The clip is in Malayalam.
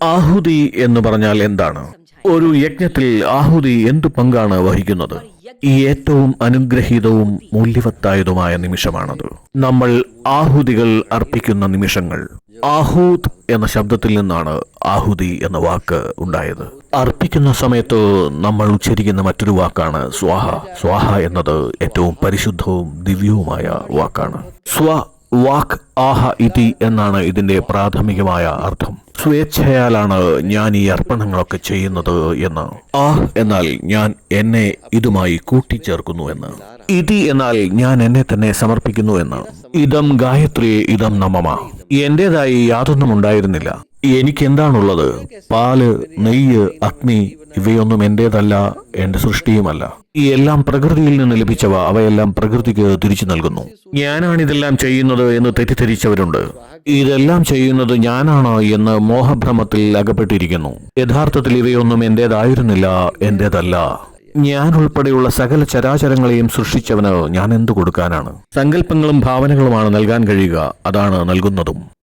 ആഹുതി എന്ന് പറഞ്ഞാൽ എന്താണ്? ഒരു യജ്ഞത്തിൽ ആഹുതി എന്തു പങ്കാണ് വഹിക്കുന്നത്? ഈ ഏറ്റവും അനുഗ്രഹീതവും മൂല്യവത്തായതുമായ നിമിഷമാണത്. നമ്മൾ ആഹുതികൾ അർപ്പിക്കുന്ന നിമിഷങ്ങൾ. ആഹൂത് എന്ന ശബ്ദത്തിൽ നിന്നാണ് ആഹുതി എന്ന വാക്ക് ഉണ്ടായത്. അർപ്പിക്കുന്ന സമയത്ത് നമ്മൾ ഉച്ചരിക്കുന്ന മറ്റൊരു വാക്കാണ് സ്വാഹ. സ്വാഹ എന്നത് ഏറ്റവും പരിശുദ്ധവും ദിവ്യവുമായ വാക്കാണ്. വാക് ആഹ ഇതി എന്നാണ് ഇതിന്റെ പ്രാഥമികമായ അർത്ഥം. സ്വേച്ഛയാലാണ് ഞാൻ ഈ അർപ്പണങ്ങളൊക്കെ ചെയ്യുന്നത് എന്ന്. എന്നാൽ ഞാൻ എന്നെ ഇതുമായി കൂട്ടിച്ചേർക്കുന്നു എന്ന്. ഇതി എന്നാൽ ഞാൻ എന്നെ തന്നെ സമർപ്പിക്കുന്നു എന്ന്. ഇതം ഗായത്രി ഇതം നമമ. എന്റേതായി യാതൊന്നും ഉണ്ടായിരുന്നില്ല. എനിക്കെന്താണുള്ളത്? പാല്, നെയ്യ്, അഗ്നി ഇവയൊന്നും എന്റേതല്ല, എന്റെ സൃഷ്ടിയുമല്ല. ഈ എല്ലാം പ്രകൃതിയിൽ നിന്ന് ലഭിച്ചവ. അവയെല്ലാം പ്രകൃതിക്ക് തിരിച്ചു നൽകുന്നു. ഞാനാണിതെല്ലാം ചെയ്യുന്നത് എന്ന് തെറ്റിദ്ധരിച്ചവരുണ്ട്. ഇതെല്ലാം ചെയ്യുന്നത് ഞാനാണ് എന്ന് മോഹഭ്രമത്തിൽ അകപ്പെട്ടിരിക്കുന്നു. യഥാർത്ഥത്തിൽ ഇവയൊന്നും എന്റേതായിരുന്നില്ല, എന്റേതല്ല. ഞാൻ ഉൾപ്പെടെയുള്ള സകല ചരാചരങ്ങളെയും സൃഷ്ടിച്ചവന് ഞാൻ എന്തു കൊടുക്കാനാണ്? സങ്കല്പങ്ങളും ഭാവനകളുമാണ് നൽകാൻ കഴിയുക. അതാണ് നൽകുന്നതും.